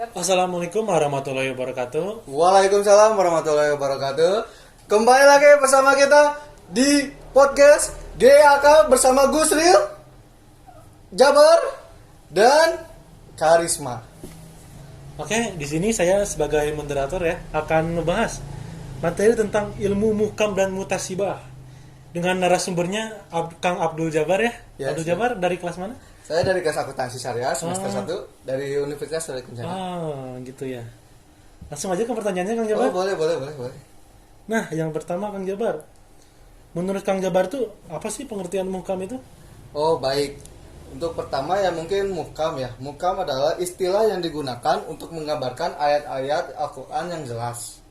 Assalamualaikum warahmatullahi wabarakatuh. Waalaikumsalam warahmatullahi wabarakatuh. Kembali lagi bersama kita di podcast GAK bersama Gusril, Jabar, dan Karisma. Oke, di sini saya sebagai moderator ya akan membahas materi tentang ilmu muhkam dan mutasibah dengan narasumbernya Kang Abdul Jabar ya. Ya, Abdul siap. Jabar dari kelas mana? Saya dari kelas akuntansi syariah semester 1 dari Universitas Sri Kencana. Gitu ya. Langsung aja ke pertanyaannya Kang Oh, Jabar. boleh. Nah, yang pertama Kang Jabar. Menurut Kang Jabar tuh apa sih pengertian muhkam itu? Oh, baik. Untuk pertama ya mungkin muhkam ya. Muhkam adalah istilah yang digunakan untuk menggambarkan ayat-ayat Al-Qur'an yang jelas,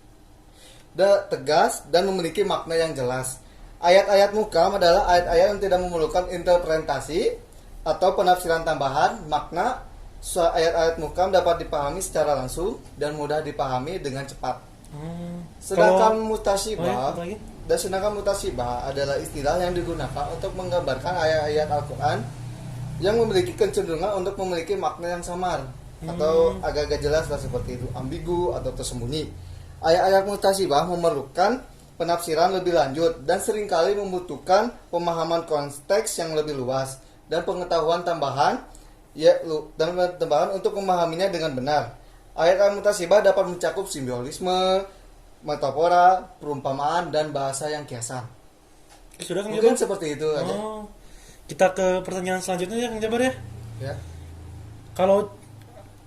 tegas dan memiliki makna yang jelas. Ayat-ayat muhkam adalah ayat-ayat yang tidak memerlukan interpretasi atau penafsiran tambahan. Makna ayat-ayat muhkam dapat dipahami secara langsung dan mudah dipahami dengan cepat. Sedangkan mutasibah adalah istilah yang digunakan untuk menggambarkan ayat-ayat Al-Qur'an yang memiliki kecenderungan untuk memiliki makna yang samar atau agak-agak jelas lah, seperti itu, ambigu atau tersembunyi. Ayat-ayat mutasibah memerlukan penafsiran lebih lanjut dan seringkali membutuhkan pemahaman konteks yang lebih luas dan pengetahuan tambahan untuk memahaminya dengan benar. Ayat-ayat mutasibah dapat mencakup simbolisme, metafora, perumpamaan, dan bahasa yang kiasan. Sudah Kang Mungkin Jabar? seperti itu aja. Kita ke pertanyaan selanjutnya ya Kang Jabar ya. Ya. Kalau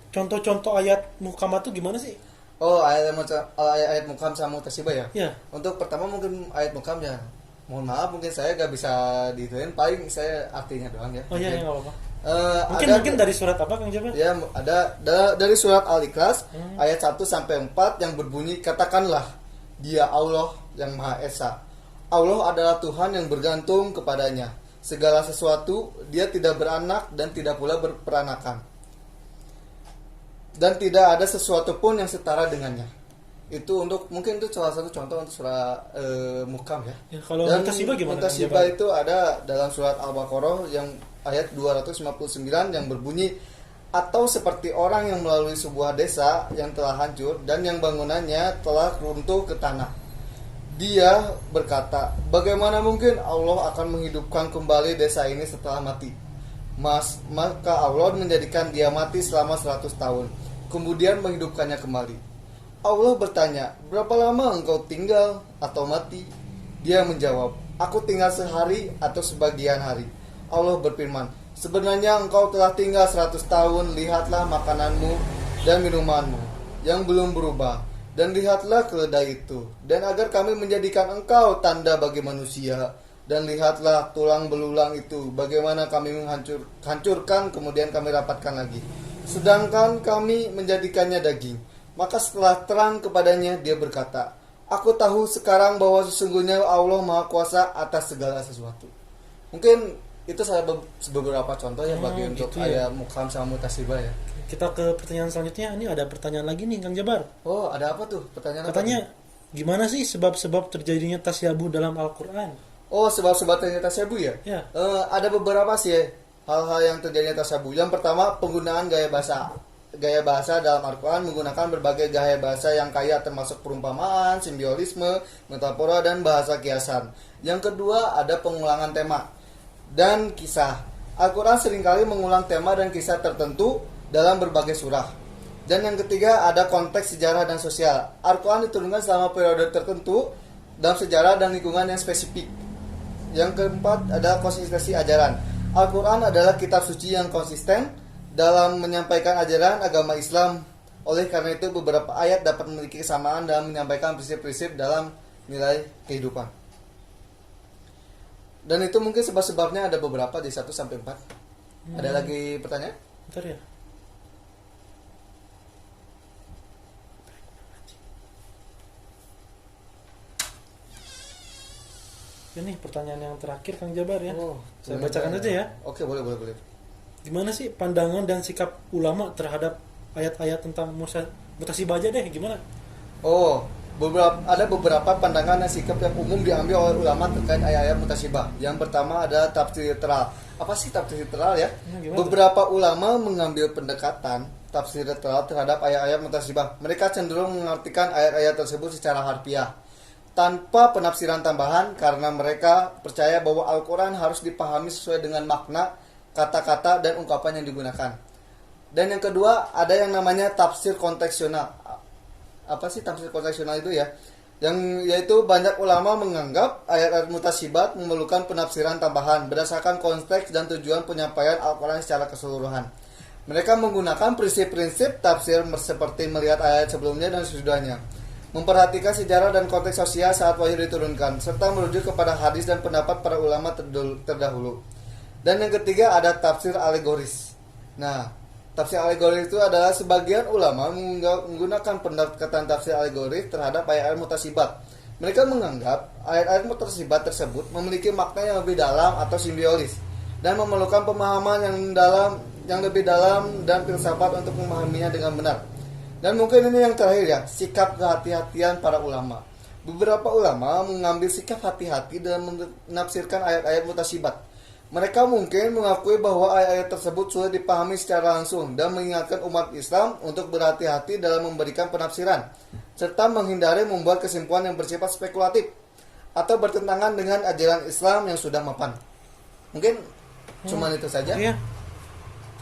contoh-contoh ayat muhkam itu gimana sih? Oh, ayat muhkam sama mutasibah ya? Ya. Untuk pertama mungkin ayat muhkam ya. Mohon maaf mungkin saya gak bisa dituin, paling saya artinya doang ya. Oh iya, ya, nggak apa-apa. Ada, Mungkin dari surat apa Kang Jabar? ya dari surat Al-Ikhlas ayat 1 sampai 4 yang berbunyi, katakanlah Dia Allah yang Maha Esa. Allah adalah Tuhan yang bergantung kepadanya segala sesuatu, Dia tidak beranak dan tidak pula berperanakan, dan tidak ada sesuatu pun yang setara dengannya. Itu mungkin itu salah satu contoh untuk surat muhkam ya. Kalau Dan mutasibah gimana? mutasibah itu ada dalam surat Al-Baqarah yang ayat 259 yang berbunyi, atau seperti orang yang melalui sebuah desa yang telah hancur dan yang bangunannya telah runtuh ke tanah. Dia berkata, bagaimana mungkin Allah akan menghidupkan kembali desa ini setelah mati? Maka Allah menjadikan dia mati selama 100 tahun, kemudian menghidupkannya kembali. Allah bertanya, berapa lama engkau tinggal atau mati? Dia menjawab, aku tinggal sehari atau sebagian hari. Allah berfirman, sebenarnya engkau telah tinggal 100 tahun, lihatlah makananmu dan minumanmu yang belum berubah, dan lihatlah keledai itu, dan agar kami menjadikan engkau tanda bagi manusia, dan lihatlah tulang belulang itu, bagaimana kami hancurkan kemudian kami rapatkan lagi, sedangkan kami menjadikannya daging. Maka setelah terang kepadanya, dia berkata, aku tahu sekarang bahwa sesungguhnya Allah Maha Kuasa atas segala sesuatu. Mungkin itu saya beberapa contoh ya bagi untuk gitu ya. ayat muhkam sama mutasibah ya. Kita ke pertanyaan selanjutnya. Ini ada pertanyaan lagi nih Kang Jabar. Oh, ada apa tuh? Pertanyaan Katanya apa tuh? gimana sih sebab-sebab terjadinya tasyabuh dalam Al-Quran? Oh, sebab-sebab terjadinya tasyabuh ya? Ya. Ada beberapa sih ya, hal-hal yang terjadinya tasyabuh. Yang pertama, penggunaan gaya bahasa. Gaya bahasa dalam Al-Quran menggunakan berbagai gaya bahasa yang kaya, termasuk perumpamaan, simbolisme, metafora, dan bahasa kiasan. Yang kedua, ada pengulangan tema dan kisah. Al-Quran seringkali mengulang tema dan kisah tertentu dalam berbagai surah. Dan yang ketiga, ada konteks sejarah dan sosial. Al-Quran diturunkan selama periode tertentu dalam sejarah dan lingkungan yang spesifik. Yang keempat, ada konsistensi ajaran. Al-Quran adalah kitab suci yang konsisten dalam menyampaikan ajaran agama Islam. Oleh karena itu beberapa ayat dapat memiliki kesamaan dalam menyampaikan prinsip-prinsip dalam nilai kehidupan. Dan itu mungkin sebab-sebabnya ada beberapa di 1 sampai 4. Ada lagi pertanyaan? Bentar ya. Ini pertanyaan yang terakhir Kang Jabar ya. Saya bacakan aja ya. Oke, boleh. Gimana sih pandangan dan sikap ulama terhadap ayat-ayat tentang mutasibah aja deh, gimana? Oh, ada beberapa pandangan dan sikap yang umum diambil oleh ulama terkait ayat-ayat mutasibah. Yang pertama adalah tafsir literal. apa sih tafsir literal ya? Gimana Beberapa ulama mengambil pendekatan tafsir literal terhadap ayat-ayat mutasibah. Mereka cenderung mengartikan ayat-ayat tersebut secara harfiah tanpa penafsiran tambahan karena mereka percaya bahwa Al-Quran harus dipahami sesuai dengan makna, kata-kata, dan ungkapan yang digunakan. Dan yang kedua, ada yang namanya tafsir konteksional. Apa sih tafsir konteksional itu ya? Yang yaitu banyak ulama menganggap ayat-ayat mutasibat memerlukan penafsiran tambahan berdasarkan konteks dan tujuan penyampaian Al-Quran secara keseluruhan. Mereka menggunakan prinsip-prinsip tafsir seperti melihat ayat sebelumnya dan sesudahnya, memperhatikan sejarah dan konteks sosial saat wahyu diturunkan, serta merujuk kepada hadis dan pendapat para ulama terdahulu. Dan yang ketiga ada tafsir alegoris. Nah, tafsir alegoris itu adalah sebagian ulama menggunakan pendekatan tafsir alegoris terhadap ayat-ayat mutasibat. Mereka menganggap ayat-ayat mutasibat tersebut memiliki makna yang lebih dalam atau simbiolis dan memerlukan pemahaman yang lebih dalam dan filsafat untuk memahaminya dengan benar. Dan mungkin ini yang terakhir ya, sikap kehati-hatian para ulama. Beberapa ulama mengambil sikap hati-hati dalam menafsirkan ayat-ayat mutasibat. Mereka mungkin mengakui bahwa ayat-ayat tersebut sulit dipahami secara langsung dan mengingatkan umat Islam untuk berhati-hati dalam memberikan penafsiran, serta menghindari membuat kesimpulan yang bersifat spekulatif atau bertentangan dengan ajaran Islam yang sudah mapan. Mungkin cuma itu saja. Iya.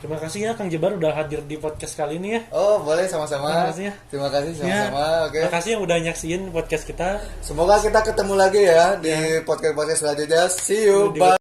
Terima kasih ya Kang Jebar udah hadir di podcast kali ini ya. Oh, boleh sama-sama. Terima kasih ya. Terima kasih sama-sama. Ya, Oke. terima kasih yang udah nyaksiin podcast kita. Semoga kita ketemu lagi ya di podcast-podcast selanjutnya. See you. Bye.